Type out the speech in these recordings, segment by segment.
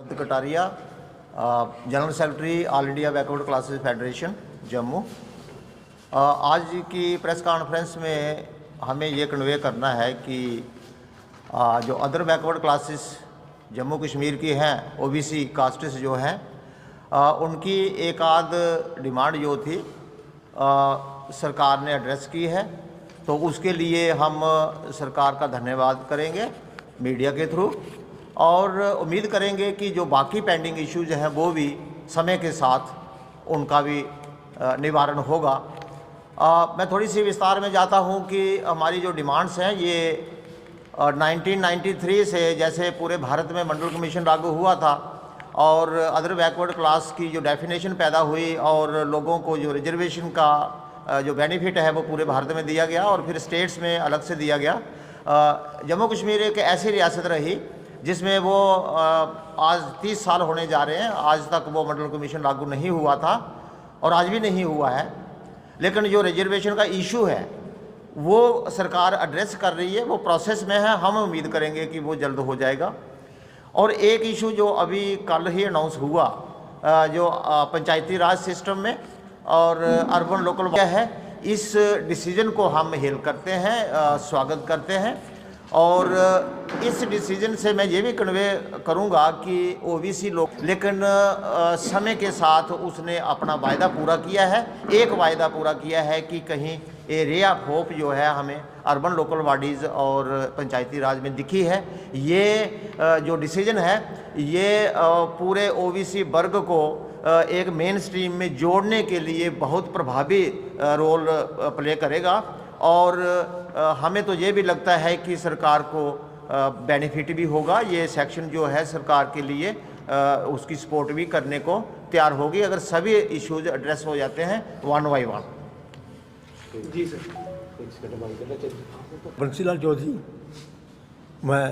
Kataria, general secretary all India backward classes federation Jammu. आज की press conference में हमें ये कन्वे करना है कि जो other backward classes Jammu Kashmir की हैं, ओबीसी कास्ट्स जो हैं, उनकी एक आध डिमांड जो थी सरकार ने एड्रेस की है, तो उसके लिए हम सरकार का धन्यवाद करेंगे मीडिया के थ्रू, और उम्मीद करेंगे कि जो बाकी पेंडिंग इश्यूज हैं वो भी समय के साथ उनका भी निवारण होगा। मैं थोड़ी सी विस्तार में जाता हूं कि हमारी जो डिमांड्स हैं ये 1993 से जैसे पूरे भारत में मंडल कमीशन लागू हुआ था और अदर बैकवर्ड क्लास की जो डेफिनेशन पैदा हुई और लोगों को जो रिजर्वेशन का जो बेनिफिट है वो पूरे भारत में दिया गया और फिर स्टेट्स में अलग से दिया गया। जम्मू कश्मीर एक ऐसी रियासत रही जिसमें वो आज 30 साल होने जा रहे हैं, आज तक वो मंडल कमीशन लागू नहीं हुआ था और आज भी नहीं हुआ है। लेकिन जो रिजर्वेशन का इशू है वो सरकार एड्रेस कर रही है, वो प्रोसेस में है, हम उम्मीद करेंगे कि वो जल्द हो जाएगा। और एक इशू जो अभी कल ही अनाउंस हुआ जो पंचायती राज सिस्टम में और अर्बन लोकल है, इस डिसीजन को हम हेल करते हैं, स्वागत करते हैं। और इस डिसीजन से मैं ये भी कन्वे करूंगा कि ओबीसी लोग, लेकिन समय के साथ उसने अपना वायदा पूरा किया है। एक वायदा पूरा किया है कि कहीं ए रे ऑफ होप जो है हमें अर्बन लोकल बॉडीज़ और पंचायती राज में दिखी है। ये जो डिसीजन है ये पूरे ओबीसी वर्ग को एक मेन स्ट्रीम में जोड़ने के लिए बहुत प्रभावी रोल प्ले करेगा और हमें तो ये भी लगता है कि सरकार को बेनिफिट भी होगा। ये सेक्शन जो है सरकार के लिए उसकी सपोर्ट भी करने को तैयार होगी अगर सभी इश्यूज एड्रेस हो जाते हैं वन बाई वन। जी सर। बंसीलाल चौधरी, मैं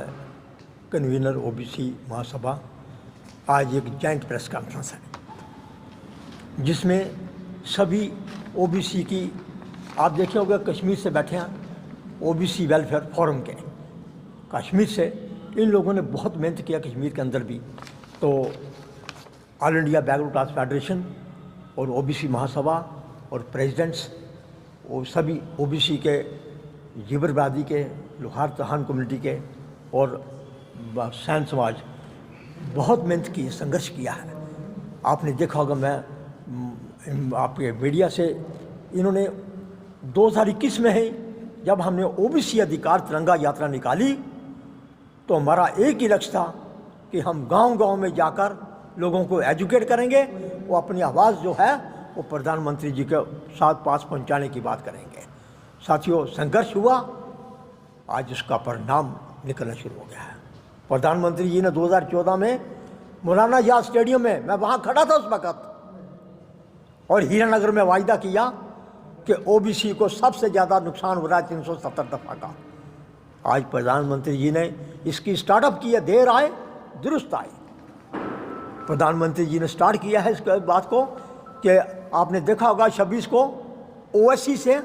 कन्वीनर ओबीसी महासभा। आज एक जॉइंट प्रेस कॉन्फ्रेंस है जिसमें सभी ओबीसी की, आप देखे होंगे कश्मीर से बैठे हैं ओबीसी वेलफेयर फोरम के, कश्मीर से इन लोगों ने बहुत मेहनत किया कश्मीर के अंदर भी। तो all India backward class federation और ओबीसी महासभा और प्रेसिडेंट्स और सभी ओबीसी के, जीवर बरादरी के, लोहार चौहान कम्युनिटी के और सैन समाज बहुत मेहनत की, संघर्ष किया है। आपने देखा होगा, मैं आपके मीडिया से, इन्होंने 2021 में है जब हमने ओबीसी अधिकार तिरंगा यात्रा निकाली तो हमारा एक ही लक्ष्य था कि हम गांव-गांव में जाकर लोगों को एजुकेट करेंगे, वो अपनी आवाज़ जो है वो प्रधानमंत्री जी के साथ पास पहुंचाने की बात करेंगे। साथियों, संघर्ष हुआ, आज उसका परिणाम निकलना शुरू हो गया है। प्रधानमंत्री जी ने 2014 में मौलाना आजाद स्टेडियम में, मैं वहाँ खड़ा था उस वक़्त, और हीरानगर में वायदा किया कि ओबीसी को सबसे ज़्यादा नुकसान हो रहा है 370 दफ़ा का। आज प्रधानमंत्री जी ने इसकी स्टार्टअप किया, देर आए दुरुस्त आए। प्रधानमंत्री जी ने स्टार्ट किया है इस बात को कि आपने देखा होगा 26 को ओएससी से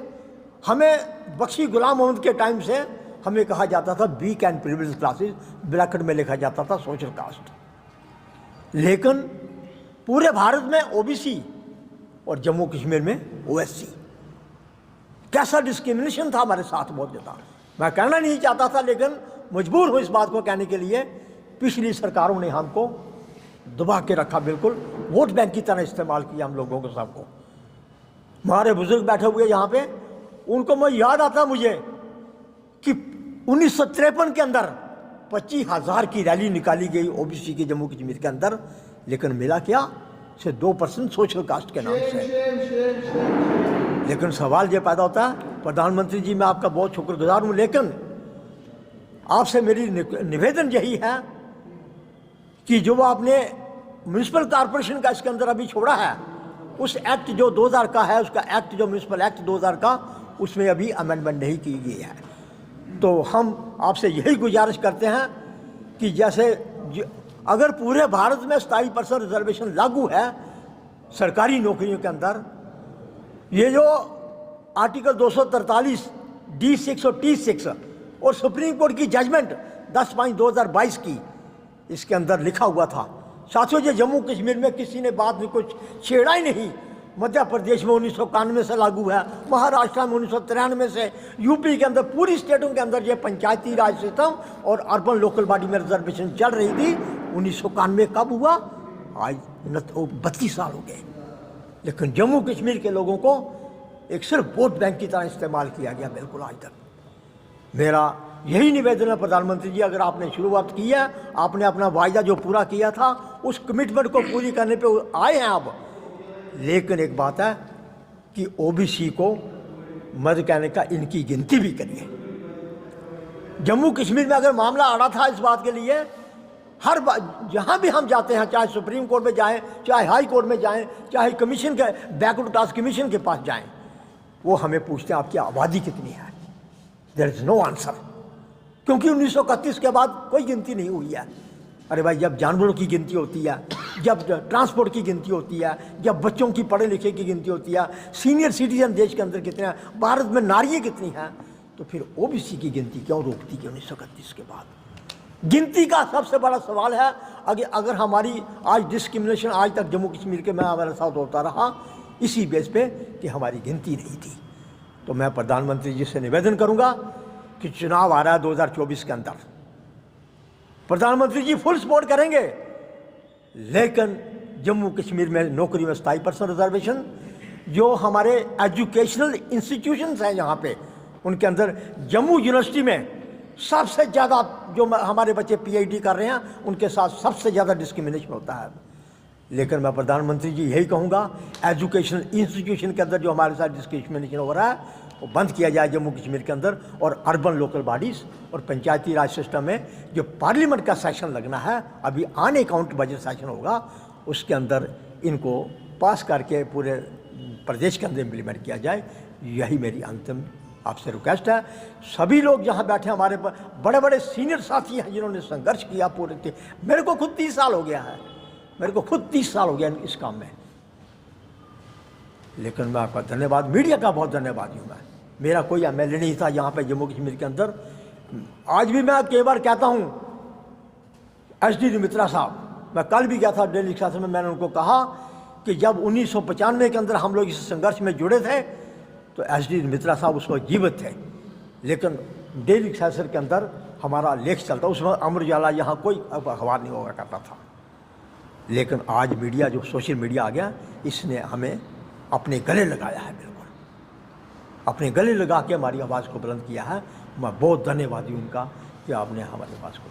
हमें बख्शी गुलाम मोहम्मद के टाइम से हमें कहा जाता था weak and privilege classes, bracket में लिखा जाता था सोशल कास्ट। लेकिन पूरे भारत में ओबीसी और जम्मू कश्मीर में ओएससी, कैसा डिस्क्रिमिनेशन था हमारे साथ, बहुत ज़्यादा। मैं कहना नहीं चाहता था लेकिन मजबूर हूँ इस बात को कहने के लिए। पिछली सरकारों ने हमको दबा के रखा, बिल्कुल वोट बैंक की तरह इस्तेमाल किया हम लोगों को, सबको। हमारे बुजुर्ग बैठे हुए यहाँ पे, उनको मैं याद आता मुझे कि 1953 के अंदर 25,000 की रैली निकाली गई ओबीसी के जम्मू कश्मीर के अंदर, लेकिन मिला क्या, सिर्फ 2% सोशल कास्ट के नाम से। लेकिन सवाल ये पैदा होता है, प्रधानमंत्री जी मैं आपका बहुत शुक्रगुजार हूँ, लेकिन आपसे मेरी निवेदन यही है कि जो आपने म्यूनिसिपल कॉरपोरेशन का इसके अंदर अभी छोड़ा है, उस एक्ट जो 2000 का है, उसका एक्ट जो म्यूनिसिपल एक्ट 2000 का, उसमें अभी अमेंडमेंट नहीं की गई है। तो हम आपसे यही गुजारिश करते हैं कि जैसे अगर पूरे भारत में 27% रिजर्वेशन लागू है सरकारी नौकरियों के अंदर, ये जो आर्टिकल 243 D6 और T6 और सुप्रीम कोर्ट की जजमेंट 10/5/2022 की, इसके अंदर लिखा हुआ था साथियों, ये जम्मू कश्मीर में किसी ने बात में कुछ छेड़ा ही नहीं। मध्य प्रदेश में 1991 से लागू है, महाराष्ट्र में 1993 से, यूपी के अंदर पूरी स्टेटों के अंदर ये पंचायती राज सिस्टम और अर्बन लोकल बॉडी में रिजर्वेशन चल रही थी। 1991 कब हुआ? आज 32 साल हो गए। लेकिन जम्मू कश्मीर के लोगों को एक सिर्फ वोट बैंक की तरह इस्तेमाल किया गया बिल्कुल आज तक। मेरा यही निवेदन है प्रधानमंत्री जी, अगर आपने शुरुआत की है, आपने अपना वायदा जो पूरा किया था उस कमिटमेंट को पूरी करने पे आए हैं आप। लेकिन एक बात है कि ओबीसी को मत कहने का इनकी गिनती भी करिए। जम्मू कश्मीर में अगर मामला आड़ा था इस बात के लिए, हर बार जहाँ भी हम जाते हैं, चाहे सुप्रीम कोर्ट में जाएं, चाहे हाई कोर्ट में जाएं, चाहे कमीशन के बैकवर्ड क्लास कमीशन के पास जाएं, वो हमें पूछते हैं आपकी आबादी कितनी है। देयर इज़ नो आंसर, क्योंकि 1931 के बाद कोई गिनती नहीं हुई है। अरे भाई, जब जानवरों की गिनती होती है, जब ट्रांसपोर्ट की गिनती होती है, जब बच्चों की पढ़े लिखे की गिनती होती है, सीनियर सिटीजन देश के अंदर कितने हैं, भारत में नारियाँ कितनी हैं, तो फिर ओबीसी की गिनती क्यों रोकती है 1931 के बाद? गिनती का सबसे बड़ा सवाल है। अगर हमारी आज डिस्क्रिमिनेशन आज तक जम्मू कश्मीर के में हमारे साथ होता रहा इसी बेस पे कि हमारी गिनती नहीं थी। तो मैं प्रधानमंत्री जी से निवेदन करूंगा कि चुनाव आ रहा है 2024 के अंदर, प्रधानमंत्री जी फुल सपोर्ट करेंगे, लेकिन जम्मू कश्मीर में नौकरी में 27% रिजर्वेशन, जो हमारे एजुकेशनल इंस्टीट्यूशंस हैं यहाँ पे, उनके अंदर जम्मू यूनिवर्सिटी में सबसे ज़्यादा जो हमारे बच्चे पीएचडी कर रहे हैं उनके साथ सबसे ज़्यादा डिस्क्रिमिनेशन होता है। लेकिन मैं प्रधानमंत्री जी यही कहूँगा, एजुकेशनल इंस्टीट्यूशन के अंदर जो हमारे साथ डिस्क्रिमिनेशन हो रहा है वो बंद किया जाए जम्मू कश्मीर के अंदर। और अर्बन लोकल बॉडीज़ और पंचायती राज सिस्टम में जो पार्लियामेंट का सेशन लगना है, अभी आने काउंट बजट सेशन होगा, उसके अंदर इनको पास करके पूरे प्रदेश के अंदर इम्प्लीमेंट किया जाए। यही मेरी अंतिम आपसे रिक्वेस्ट है। सभी लोग जहाँ बैठे हमारे बड़े बड़े सीनियर साथी हैं जिन्होंने संघर्ष किया पूरे थे। मेरे को खुद 30 साल हो गया है, मेरे को खुद 30 साल हो गया इस काम में। लेकिन मैं आपका धन्यवाद, मीडिया का बहुत धन्यवादी हूँ मैं। मेरा कोई एमएलए नहीं था यहाँ पे जम्मू कश्मीर के अंदर। आज भी मैं कई बार कहता हूँ, एसडी मित्रा साहब, मैं कल भी गया था दिल्ली शासन में, मैंने उनको कहा कि जब 1995 के अंदर हम लोग इस संघर्ष में जुड़े थे तो एसडी मित्रा साहब उसको जीवित थे, लेकिन डेली शासन के अंदर हमारा लेख चलता, उसमें अमर उजाला यहाँ कोई अखबार नहीं होगा करता था। लेकिन आज मीडिया, जो सोशल मीडिया आ गया, इसने हमें अपने गले लगाया है, बिल्कुल अपने गले लगा के हमारी आवाज़ को बुलंद किया है। मैं बहुत धन्यवादी हूँ उनका कि आपने हमारी आवाज़ को